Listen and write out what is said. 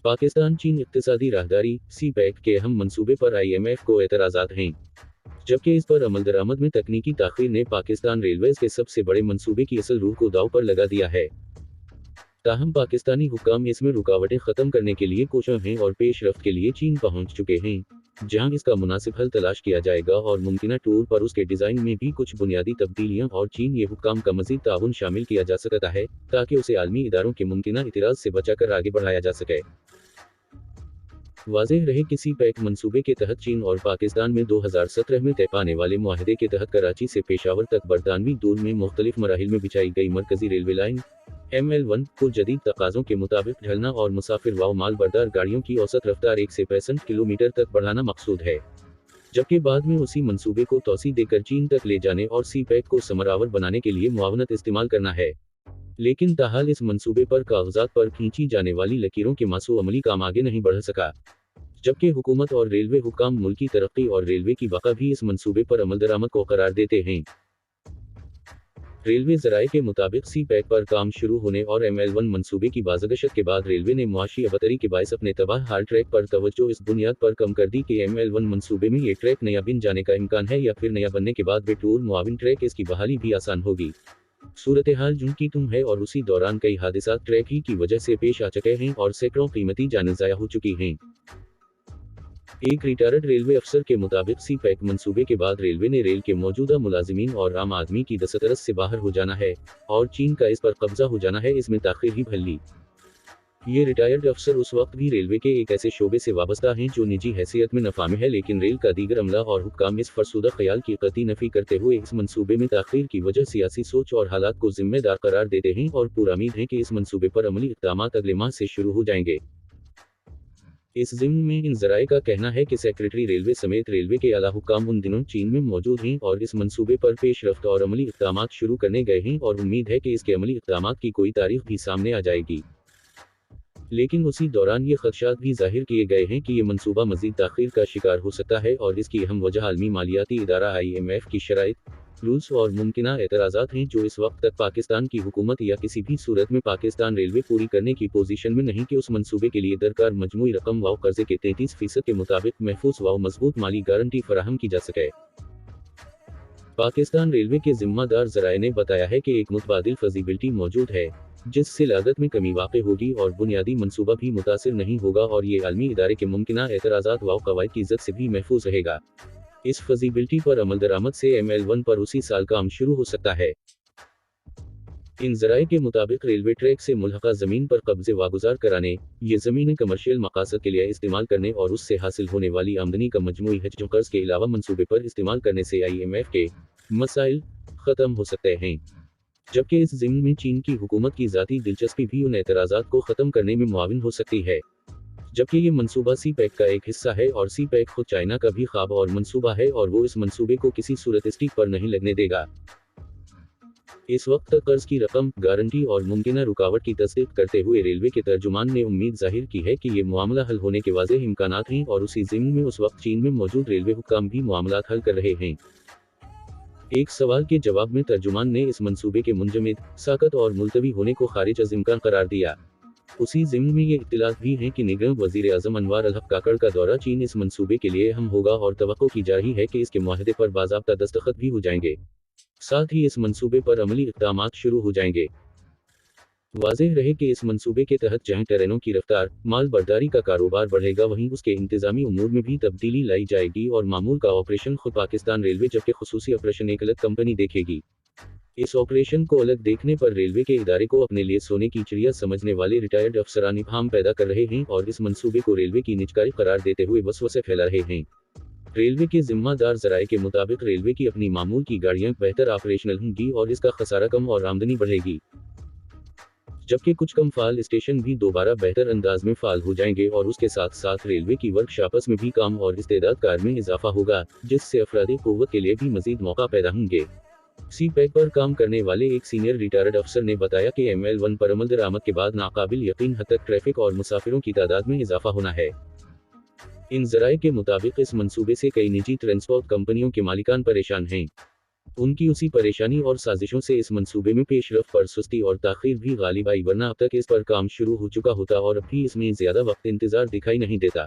पाकिस्तान चीन इक्तिसादी राहदारी सी पैक के अहम मंसूबे पर IMF को एतराज़ात हैं, जबकि इस पर अमल दरामद में तकनीकी ताख़ीर ने पाकिस्तान रेलवेज़ के सबसे बड़े मंसूबे की असल रूह को दांव पर लगा दिया है। ताहम पाकिस्तानी हुक्काम इसमें रुकावटें ख़त्म करने के लिए कोशों हैं और पेशरफ्त के लिए चीन पहुंच चुके हैं, जहां इसका मुनासिब हल तलाश किया जाएगा और मुमकिना टूर पर उसके डिज़ाइन में भी कुछ बुनियादी तब्दीलियां और चीन ये हुक्काम का मज़ीद ताउन शामिल किया जा सकता है, ताकि उसे आलमी इदारों के मुमकिना इतिराज़ से बचाकर आगे बढ़ाया जा सके। वाज़ेह रहे किसी पैक मंसूबे के तहत चीन और पाकिस्तान में 2017 में तय पाने वाले मुआहदे के तहत कराची से पेशावर तक बरतानवी दूर में मुख्तलिफ मराहिल में बिछाई गई मरकजी रेलवे लाइन ML1 को जदीद तकाज़ों के मुताबिक ढलना और मुसाफिर व माल बरदार गाड़ियों की औसत रफ्तार 1 से 65 किलोमीटर तक बढ़ाना मकसूद है, जबकि बाद में उसी मंसूबे को तौसी देकर चीन तक ले जाने और सी पैक को समरावर बनाने के लिए मुआवनत इस्तेमाल करना है। लेकिन ताहाल इस मंसूबे पर कागजात पर खींची जाने वाली लकीरों के मासू अमली काम आगे नहीं बढ़ सका, जबकि हुकूमत और रेलवे हुक्काम मुल्की तरक्की और रेलवे की बका भी इस मंसूबे पर अमल दरामद को करार देते हैं। रेलवे ज़राए के मुताबिक सी पैक पर काम शुरू होने और ML1 मंसूबे की बाज़गशत के बाद रेलवे ने मुआशी अबतरी के बायस अपने तबाह हाल ट्रैक पर तवज्जो इस बुनियाद पर कम कर दी कि ML1 मंसूबे में ये ट्रैक नया बिन जाने का इम्कान है या फिर नया बनने के बाद बेटूर मुआविन ट्रैक इसकी बहाली भी आसान होगी। सूरत हाल जुन की तुम है और उसी दौरान कई हादिसात ट्रैक ही की वजह से पेश आ चुके हैं और सैकड़ों कीमती जानें ज़ाया हो चुकी हैं। एक रिटायर्ड रेलवे अफसर के मुताबिक सी पैक मंसूबे के बाद रेलवे ने रेल के मौजूदा मुलाजिमीन और आम आदमी की दस्तरस से बाहर हो जाना है और चीन का इस पर कब्जा हो जाना है, इसमें ताख़ीर ही भल्ली। ये रिटायर्ड अफसर उस वक्त भी रेलवे के एक ऐसे शोबे से वाबस्ता हैं जो निजी हैसियत में नफा में है, लेकिन रेल का दीगर अमला और हुक्काम इस फरसुदा ख्याल की कतई नफी करते हुए इस मंसूबे में ताख़ीर की वजह सियासी सोच और हालात को जिम्मेदार करार देते हैं और पूरा उम्मीद है कि इस मंसूबे पर अमली इक़दामात अगले माह से शुरू हो जाएंगे। इस ज़िम्न में इन ज़राए का कहना है कि सेक्रेटरी रेलवे समेत रेलवे के आला हुक्काम उन दिनों चीन में मौजूद हैं और इस मंसूबे पर पेशरफ्त और अमली इक़दामात शुरू करने गए हैं और उम्मीद है कि इसके अमली इक़दामात की कोई तारीख भी सामने आ जाएगी। लेकिन उसी दौरान ये खदशात भी ज़ाहिर किए गए हैं कि ये मंसूबा मज़ीद ताख़ीर का शिकार हो सकता है और इसकी अहम वजह आलमी मालियाती इदारा IMF की शराइत, रूल्स और मुमकिना एतराज़ात हैं जो इस वक्त तक पाकिस्तान की हुकूमत या किसी भी सूरत में पाकिस्तान रेलवे पूरी करने की पोजीशन में नहीं कि उस मंसूबे के लिए दरकार मजमूई रकम व कर्जे के 33% के मुताबिक महफूज व मजबूत माली गारंटी फराहम की जा सके। पाकिस्तान रेलवे के जिम्मेदार ज़राए ने बताया है कि एक मुतबादिल फजीबिलिटी मौजूद है, जिससे लागत में कमी वाक़ होगी और बुनियादी मंसूबा भी मुतासिर नहीं होगा और ये आलमी इदारे के मुमकिना एतराज़ात व कवायद की इज़्ज़त से भी महफूज रहेगा। इस फजीबिलिटी पर अमल दरामद से ML1 पर उसी साल काम शुरू हो सकता है। इन ज़राए के मुताबिक रेलवे ट्रैक से मुल्हक़ा ज़मीन पर कब्ज़े वागुज़ार कराने, ये ज़मीनें कमर्शियल मकासद के लिए इस्तेमाल करने और उससे हासिल होने वाली आमदनी का मजमूई हज कर्ज़ के अलावा मंसूबे पर इस्तेमाल करने से IMF के मसाइल ख़त्म हो सकते हैं, जबकि इस ज़िम्न में चीन की हुकूमत की ज़ाती दिलचस्पी भी उन एतराज़ात को ख़त्म करने में मुआविन हो सकती है। जबकि ये मंसूबा सी पैक का एक हिस्सा है और सी पैक खुद चाइना का भी ख्वाब और मंसूबा है और वो इस मंसूबे को किसी सूरत स्टिक पर नहीं लगने देगा। इस वक्त तक कर्ज की रकम, गारंटी और मुमकिना रुकावट की तस्दीक करते हुए रेलवे के तर्जुमान ने उम्मीद जाहिर की है कि ये मामला हल होने के वाज़ेह इम्कानात हैं और उसी ज़िम्न में उस वक्त चीन में मौजूद रेलवे हुक्काम भी मामलात हल कर रहे हैं। एक सवाल के जवाब में तर्जुमान ने इस मंसूबे के मुंजमद, साकत और मुलतवी होने को खारिज अज़ इम्कान करार दिया। उसी ज़िम्न में ये इत्तलात भी हैं कि निगरान वज़ीर आज़म अनवार अल हक काकड़ का दौरा चीन इस मंसूबे के लिए अहम होगा और तवक्को की जा रही है कि इसके मुआहदे पर बाज़ाब्ता दस्तखत भी हो जाएंगे, साथ ही इस मंसूबे पर अमली इक़दामात शुरू हो जाएंगे। वाज़ेह रहे कि इस मंसूबे के तहत जहां ट्रेनों की रफ्तार, माल बर्दारी का कारोबार बढ़ेगा, वहीं उसके इंतज़ामी उमूर में भी तब्दीली लाई जाएगी और मामूल का ऑपरेशन खुद पाकिस्तान रेलवे जबकि खुसूसी ऑपरेशन एक अलग कंपनी देखेगी। इस ऑपरेशन को अलग देखने पर रेलवे के इदारे को अपने लिए सोने की चिड़िया समझने वाले रिटायर्ड अफसरान इब्हाम पैदा कर रहे हैं और इस मंसूबे को रेलवे की निजकारी करार देते हुए वसवसे फैला रहे हैं। रेलवे के जिम्मेदार ज़राए के मुताबिक रेलवे की अपनी मामूल की गाड़ियां बेहतर ऑपरेशनल होंगी और इसका खसारा कम और आमदनी बढ़ेगी, जबकि कुछ कम फाल स्टेशन भी दोबारा बेहतर अंदाज में फाल हो जाएंगे और उसके साथ साथ रेलवे की वर्कशॉप्स में भी काम और इस्तेदाद कार में इजाफा होगा, जिससे अफरादी क़ुव्वत के लिए भी मजीद मौका पैदा होंगे। सी पैक पर काम करने वाले एक सीनियर रिटायर्ड अफसर ने बताया कि ML1 पर अमल दरामद के बाद नाकाबिल यकीन हद तक ट्रैफिक और मुसाफिरों की तादाद में इजाफा होना है। इन ज़राए के मुताबिक इस मंसूबे से कई निजी ट्रांसपोर्ट कंपनियों के मालिकान परेशान हैं। उनकी उसी परेशानी और साजिशों से इस मंसूबे में पेशरफ पर सुस्ती और ताख़ीर भी गालिब आई, वरना अब तक इस पर काम शुरू हो चुका होता और अब भी इसमें ज़्यादा वक्त इंतज़ार दिखाई नहीं देता।